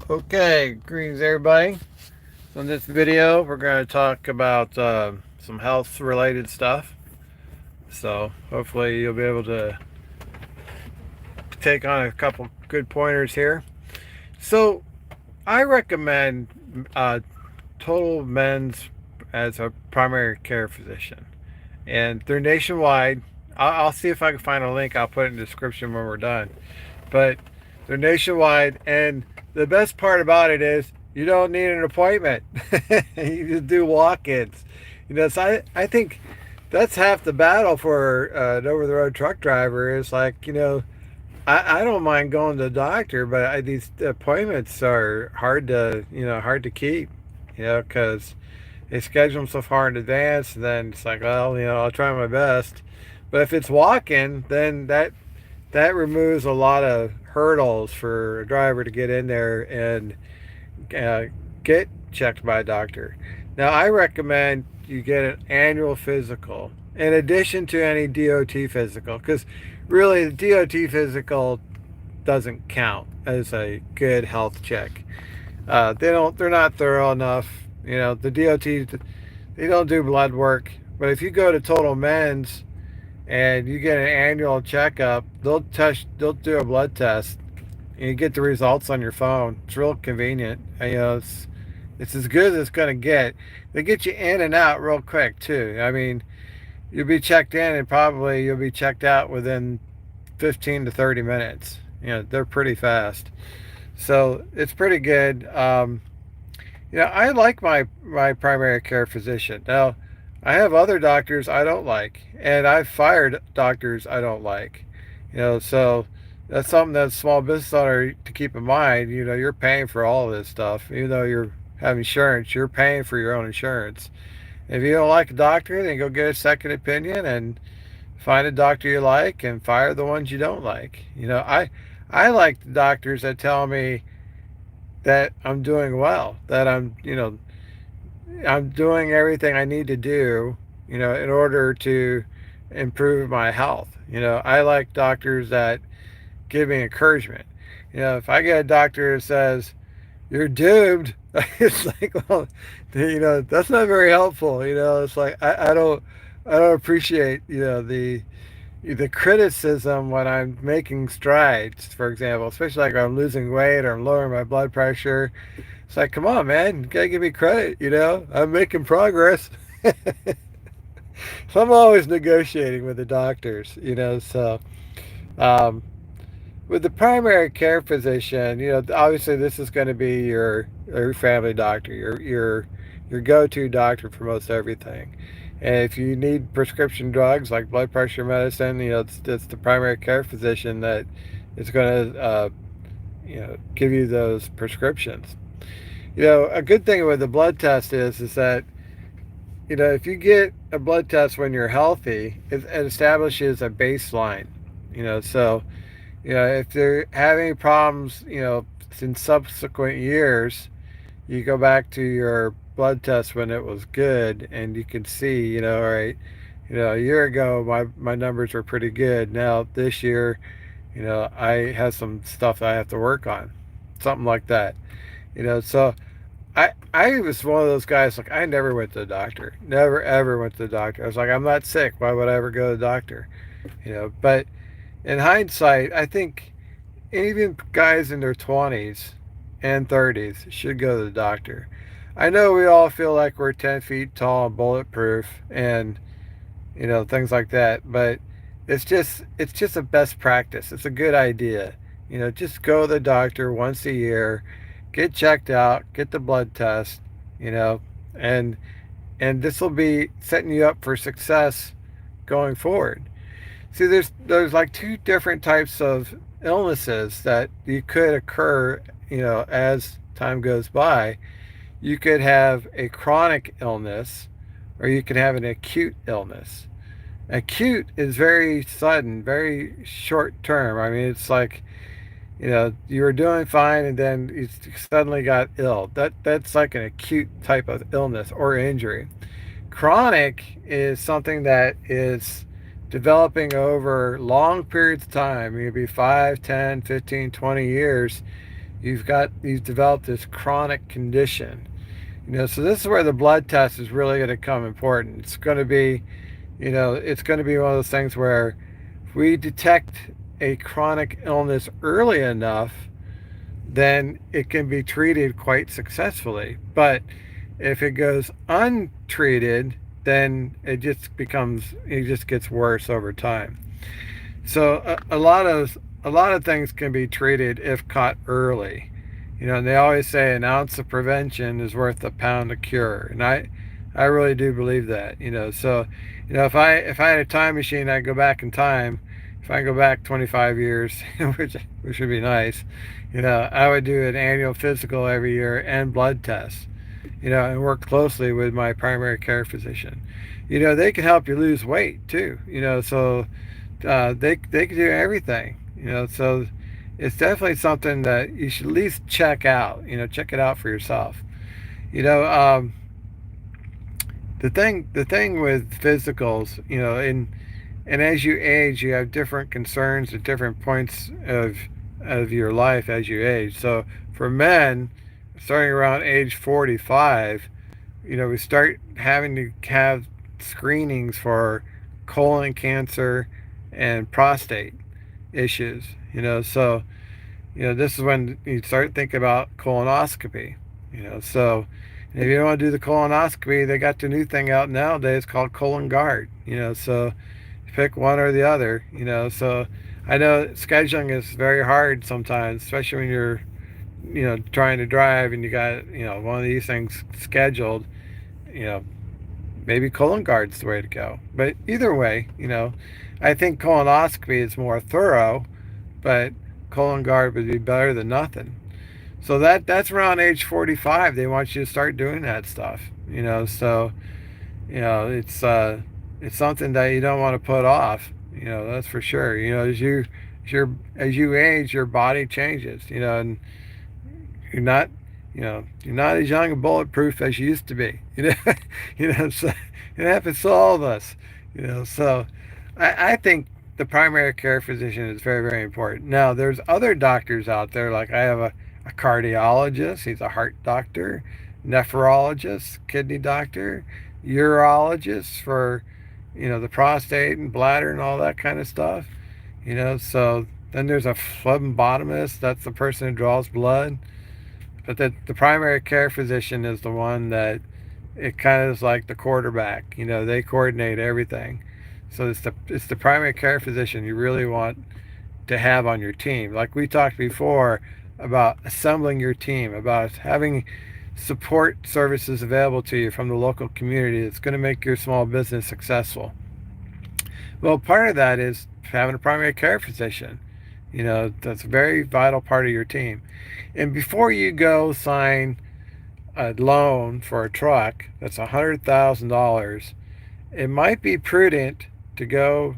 Okay, greetings everybody. So in this video, we're going to talk about some health related stuff. So hopefully you'll be able to take on a couple good pointers here. So I recommend Total Men's as a primary care physician, and they're nationwide. I'll see if I can find a link. I'll put it in the description when we're done. But they're nationwide, and the best part about it is you don't need an appointment. You just do walk-ins. So I think that's half the battle for an over-the-road truck driver. Is like, I don't mind going to the doctor, but these appointments are hard to keep, because they schedule them so far in advance, and then it's like, well, I'll try my best. But if it's walking, then that removes a lot of hurdles for a driver to get in there and uh, get checked by a doctor. Now, I recommend you get an annual physical in addition to any DOT physical, because really the DOT physical doesn't count as a good health check. They're not thorough enough. The DOT, they don't do blood work. But if you go to Total Men's and you get an annual checkup, they'll do a blood test, and you get the results on your phone. It's real convenient. It's as good as it's gonna get. They get you in and out real quick too. I mean, you'll be checked in and probably you'll be checked out within 15 to 30 minutes. They're pretty fast, so it's pretty good. I like my primary care physician. Now, I have other doctors I don't like, and I've fired doctors I don't like. So that's something that small business owner to keep in mind. You're paying for all of this stuff, even though you have insurance. You're paying for your own insurance. If you don't like a doctor, then go get a second opinion and find a doctor you like and fire the ones you don't like. I like the doctors that tell me that I'm doing well, that I'm doing everything I need to do, in order to improve my health. I like doctors that give me encouragement. If I get a doctor that says, "You're doomed," it's like, well, that's not very helpful. It's like I don't appreciate, the criticism when I'm making strides, for example, especially like I'm losing weight or I'm lowering my blood pressure. It's like, come on, man, you gotta give me credit. I'm making progress. So I'm always negotiating with the doctors. So um, with the primary care physician, obviously this is going to be your family doctor, your go-to doctor for most everything. And if you need prescription drugs like blood pressure medicine, it's the primary care physician that is going to give you those prescriptions. A good thing with the blood test is that if you get a blood test when you're healthy, it establishes a baseline. So if they're having problems, in subsequent years, you go back to your blood test when it was good, and you can see, all right, a year ago my numbers were pretty good. Now this year, I have some stuff I have to work on, something like that. So I was one of those guys, like, I never went to the doctor, never ever went to the doctor. I was like, I'm not sick. Why would I ever go to the doctor? But in hindsight, I think even guys in their 20s and 30s should go to the doctor. I know we all feel like we're 10 feet tall and bulletproof and, things like that, but it's just a best practice. It's a good idea. Just go to the doctor once a year, get checked out, get the blood test, you know, and this will be setting you up for success going forward. See, there's like two different types of illnesses that you could occur, as time goes by. You could have a chronic illness, or you could have an acute illness. Acute is very sudden, very short term. I mean, it's like, you were doing fine and then you suddenly got ill. That's like an acute type of illness or injury. Chronic is something that is developing over long periods of time. It could be 5, 10, 15, 20 years. you've developed this chronic condition. So this is where the blood test is really going to come important. It's going to be, it's going to be one of those things where if we detect a chronic illness early enough, then it can be treated quite successfully. But if it goes untreated, then it just gets worse over time. So a lot of things can be treated if caught early. And they always say an ounce of prevention is worth a pound of cure, and I really do believe that. So if I had a time machine, I'd go back in time. If I go back 25 years, which would be nice, I would do an annual physical every year and blood tests, and work closely with my primary care physician. They can help you lose weight too. So they can do everything. So it's definitely something that you should at least check out. Check it out for yourself. You know, um, the thing with physicals, and as you age, you have different concerns at different points of your life as you age. So for men, starting around age 45, we start having to have screenings for colon cancer and prostate issues. So this is when you start thinking about colonoscopy. So if you don't want to do the colonoscopy, they got the new thing out nowadays called colon guard. So pick one or the other. So I know scheduling is very hard sometimes, especially when you're trying to drive and you got one of these things scheduled. you know Maybe colon guard's the way to go. But either way, I think colonoscopy is more thorough, but colon guard would be better than nothing. So that's around age 45. They want you to start doing that stuff. So it's something that you don't want to put off. That's for sure. As you age, your body changes. And you're not you're not as young and bulletproof as you used to be. So it happens to all of us. So I think the primary care physician is very, very important. Now there's other doctors out there, like I have a cardiologist, he's a heart doctor, nephrologist, kidney doctor, urologist for the prostate and bladder and all that kind of stuff. So then there's a phlebotomist, that's the person who draws blood. But the primary care physician is the one that it kind of is like the quarterback. They coordinate everything. So it's the primary care physician you really want to have on your team. Like we talked before about assembling your team, about having support services available to you from the local community that's going to make your small business successful. Well, part of that is having a primary care physician. That's a very vital part of your team. And before you go sign a loan for a truck that's $100,000, it might be prudent to go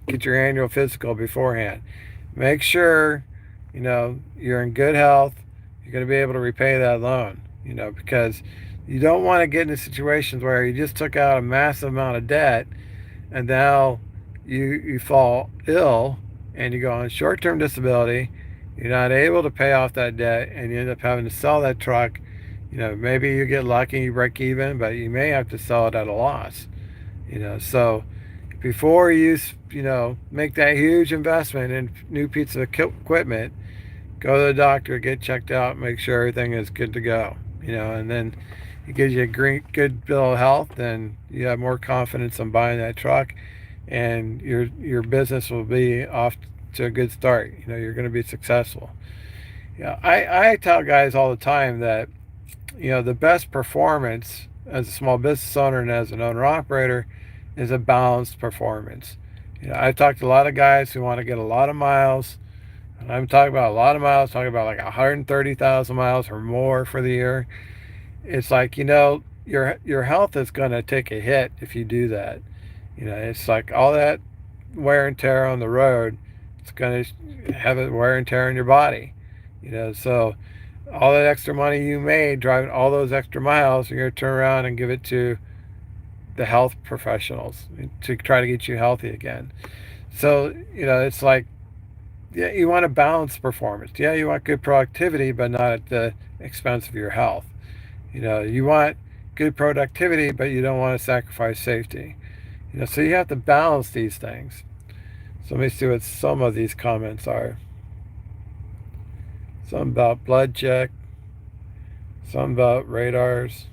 get your annual physical beforehand. Make sure, you're in good health. You're going to be able to repay that loan, because you don't want to get into situations where you just took out a massive amount of debt and now you fall ill and you go on short-term disability. You're not able to pay off that debt, and you end up having to sell that truck. Maybe you get lucky, you break even, but you may have to sell it at a loss. So before you make that huge investment in new piece of equipment, go to the doctor, get checked out, make sure everything is good to go. And then it gives you a great, good bill of health, and you have more confidence in buying that truck, and your business will be off to a good start. You're going to be successful. I tell guys all the time that the best performance as a small business owner and as an owner operator is a balanced performance. I've talked to a lot of guys who want to get a lot of miles, and I'm talking about a lot of miles, talking about like 130,000 miles or more for the year. It's like, your health is going to take a hit if you do that. It's like all that wear and tear on the road, it's going to have a wear and tear on your body. So all that extra money you made driving all those extra miles, you're going to turn around and give it to the health professionals to try to get you healthy again. So, it's like yeah, you want to balance performance. Yeah, you want good productivity, but not at the expense of your health. You want good productivity, but you don't want to sacrifice safety. So you have to balance these things. So let me see what some of these comments are. Some about blood check, some about radars.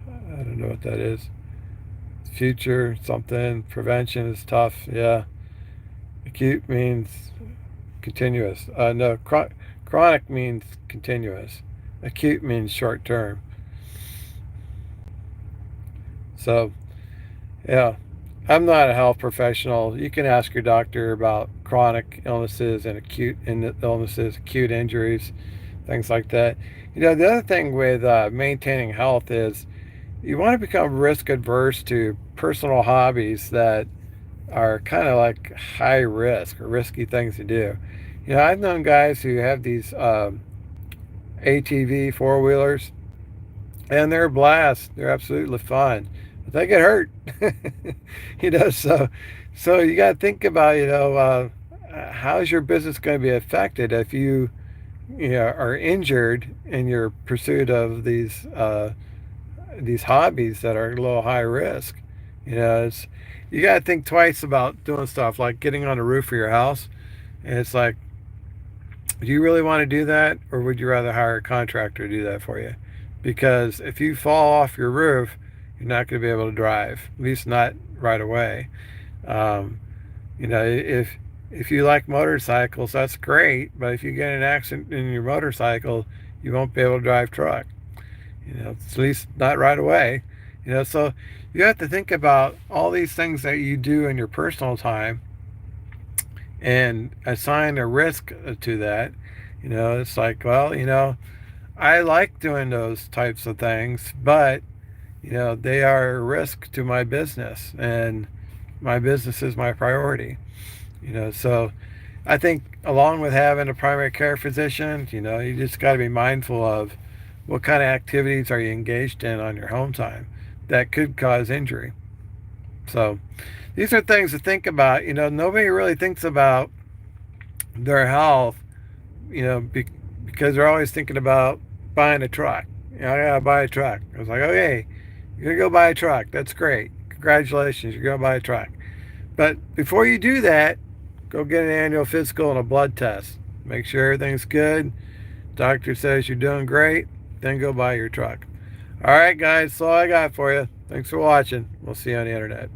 I don't know what that is. Future something. Prevention is tough. Yeah. Acute means continuous. No, chronic means continuous. Acute means short term. So, yeah, I'm not a health professional. You can ask your doctor about chronic illnesses and acute illnesses, acute injuries, things like that. The other thing with maintaining health is you want to become risk adverse to personal hobbies that are kind of like high risk or risky things to do. I've known guys who have these ATV four wheelers, and they're a blast. They're absolutely fun, but they get hurt. So you got to think about how's your business going to be affected if you are injured in your pursuit of these hobbies that are a little high risk. It's you got to think twice about doing stuff like getting on the roof of your house, and it's like, do you really want to do that, or would you rather hire a contractor to do that for you? Because if you fall off your roof, you're not going to be able to drive, at least not right away. Um, if you like motorcycles, that's great, but if you get in an accident in your motorcycle, you won't be able to drive truck. At least not right away. So you have to think about all these things that you do in your personal time and assign a risk to that. It's like, well, I like doing those types of things, but they are a risk to my business, and my business is my priority. So I think along with having a primary care physician, you just got to be mindful of what kind of activities are you engaged in on your home time that could cause injury. So these are things to think about. Nobody really thinks about their health, because they're always thinking about buying a truck. I gotta buy a truck. I was like, okay, you're gonna go buy a truck. That's great. Congratulations, you're gonna buy a truck. But before you do that, go get an annual physical and a blood test. Make sure everything's good. Doctor says you're doing great. Then go buy your truck. All right, guys, that's all I got for you. Thanks for watching. We'll see you on the internet.